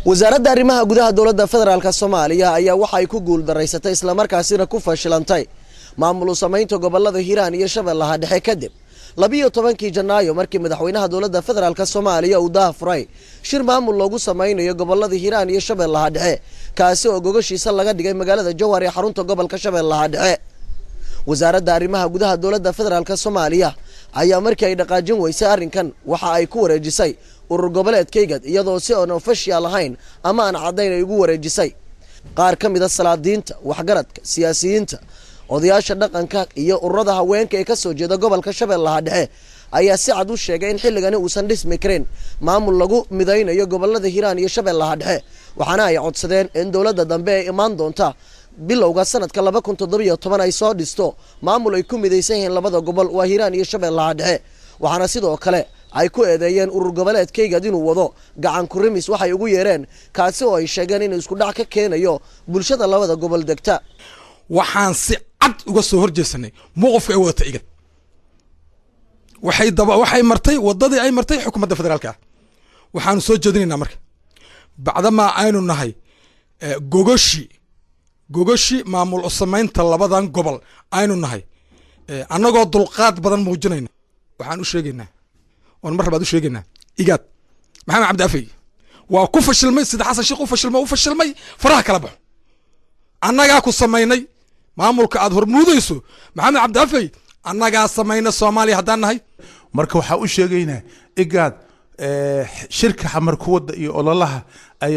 wasaaradda arrimaha gudaha dawladda federaalka Soomaaliya ayaa waxa ay ku guul dareysatay isla markaasina ku fashilantay maamul samaynta gobolada Hiiraan iyo Shabeellaha Dhexe kadib 12 Janaayo markii madaxweynaha dawladda federaalka Soomaaliya uu daafuray shir maamul loogu samaynayo gobolada Hiiraan iyo Shabeellaha Dhexe kaasi oo gogashiisa laga dhigay magaalada Jowhar ee xarunta gobolka Shabeellaha Dhexe. wasaaradda arrimaha gudaha dawladda federaalka Soomaaliya ayaa markii ay dhaqaajin weysay arrinkan waxa ay ku wareejisay urur goboleedkayga iyadoo si aan official ahayn ama aan cadeyn ay ugu wareejisay qaar ka mid ah salaadiinta waxgaradka siyaasiyiinta odayaasha dhaqanka iyo ururada haweenka ee ka soo jeeda gobolka Shabeellaha Dhexe ayaa si cad u sheegay in xilligan uusan dhismi karin maamul lagu midaynayo gobolada Hiiraan iyo Shabeellaha Dhexe waxaana ay codsadeen in dawladda dambe ay imaan doonta bilowga sanadka 2017 ay soo dhisto maamul ay ku midaysan yihiin labada gobol waa Hiiraan iyo Shabeellaha Dhexe waxaana sidoo kale ay ku eedeeyeen urur goboleedkayga inuu wado gacan ku rimis waxay ugu yeereen kaasi oo ay sheegeen in isku dhac ka keenayo bulshada labada gobol degta. waxaan si cad uga soo horjeesanay mowqifka ay wadata igad waxay martay wadadii ay martay xukuumadda federaalka waxaan soo jeedinaynaa marka bacdama aynu nahay gogoshi maamul samaynta labadan gobol aynu nahay anagoo dulqaad badan muujinayna waxaan u sheegaynaa on mar labaad u sheegaynaa igad maxamed cabdi afay waa ku fashilmay sida xasan sheekh u fashilmay faraha kala baxo annagaa ku samaynay maamulka aad hormuudayso maxamed cabdi afay annagaa samayna Soomaaliya haddaan nahay marka waxaa u sheegaynaa igad shirka xamar kuwada iyo ololaha ay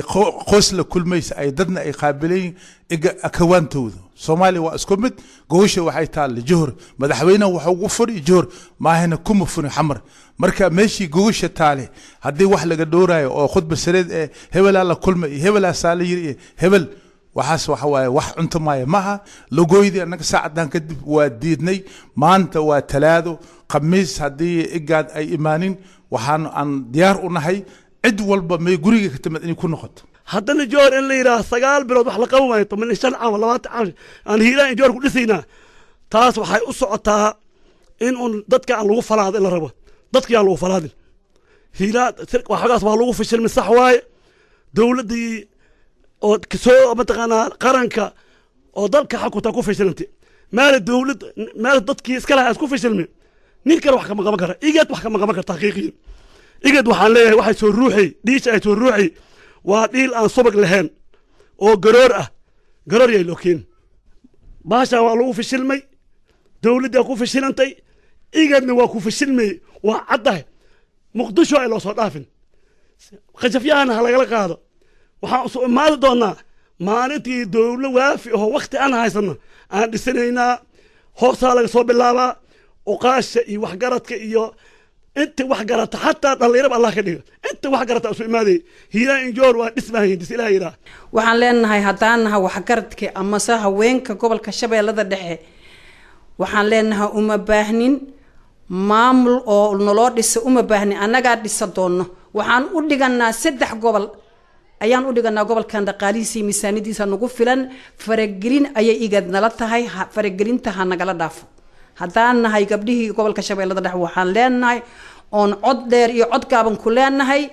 qoys la kulmaysa ay dadna ay qaabileen akawaantooda Soomaaliya waa isku mid goosha waxay taal Jowhar madaxweynaha wuxuu ugu furi Jowhar maahina kuma furi xamar marka meeshii goosha taale hadii wax laga doorayo oo khudba sareed ee hebel la kulmay hebel saale yiri hebel waxaas waxa waaye wax cunto maaya maaha logooyadii anaga saacadan kadib waa diidnay maanta waa talaado khamiis hadii igad ay imaanin waxaan aan diyaar u nahay cid walba may guriga ka timid in ku noqoto haddana Jowhar in la yiraahdo 9 bilood wax la qaban waayo 15 caawa 20 aan Hiiraan Jowhar ku dhisaynaa taas waxay u socotaa in dadka aan lagu falaado in la rabo dadka aan lagu falaadin Hiiraan waxaas waa lagu fashilmay sax waaye dawladii oo kasoo mataqaanaa qaranka oo dalka xakunta ku fashilantay maal dadkii iska lahaa isku fashilmay nin kale wax kama qaban kara igad wax kama qaban karta xaqiiqiyan igad waxaan leeyahay waxay soo ruuxay dhiisha ay soo ruuxay waa dhiil aan subag lahayn oo garoor yay lookiin baasha waa lagu fashilmay dawladda ku fashilantay igadna waa ku fashilmay waa caddahay muqdisho ay loo soo dhaafin qajafyahana ha lagala qaado waxaan soo imaadi doonaa maalintii dawlad waafi oo waqti aan haysano aan dhisanaynaa hoosaa laga soo bilaabaa uqaasha iyo waxgaradka iyo inta wax garata xataa dhalinyarada Allah ka dhigo inta wax garata soo imaaday Hiiraan iyo Jowhar waa dhismaayeen dis ilaahay ira waxaan leenahay hadaanaha wax garadka ama sa haweenka gobolka Shabeellada Dhexe waxaan leenahay uma baahnin maamul oo noloo dhisa uma baahnin anaga dhisa doono waxaan u dhiganaa 3 gobol ayaan u dhiganaa gobolkan dhaqaalihiisa miisaanadiisa nagu filan faragelin ayay igadnala tahay faragelinta ha nagala dhaafo haddaan nahay gabdhihii gobolka Shabeellada Dhexe waxaan leenahay oon cod dheer iyo cod gaaban ku leenahay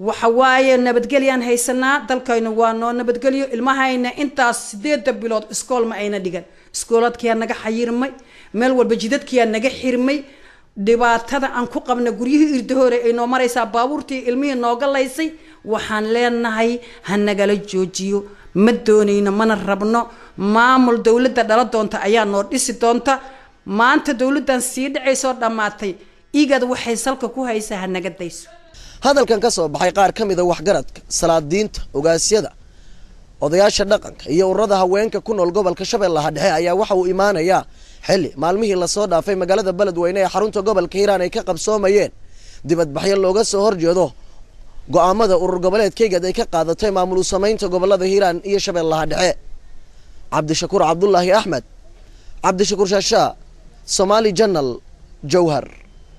waxa waaye nabadgelyan haysanaa dalkayna waa noo nabadgelyo ilmahayna intaas 8 bilood iskool ma ayna dhigan iskooladkiya naga xayirmay meel walba jidadkiya naga xirmay dhibaatada aan ku qabna guryihii irdahoore ay noo maraysaa baabuurtii ilmihii nooga laysay waxaan leenahay ha nagala joojiyo ma doonayno mana rabno maamul dawladda dhala doonta ayaa noo dhisi doonta maanta dawladdan sii dhacayso dhamaatay igad waxay salka ku haysaa ha naga dayso hadalkan ka soo baxay qaar ka mid ah waxgaradka salaadiinta ogaasyada odayaasha dhaqanka iyo ururada haweenka ku nool gobolka Shabeellaha Dhexe ayaa waxa uu imaanayaa xilli maalmihii la soo dhaafay magaalada Beledweyne ee xarunta gobolka Hiiraan ay ka qabsoomayeen dibadbaxyo looga soo horjeedo go'aamada urur goboleedkayga ay ka qaadatay maamul samaynta gobolada Hiiraan iyo Shabeellaha Dhexe. Cabdishakuur Cabdullaahi Axmed Cabdishakuur Shaasha Somali Channel Jowhar.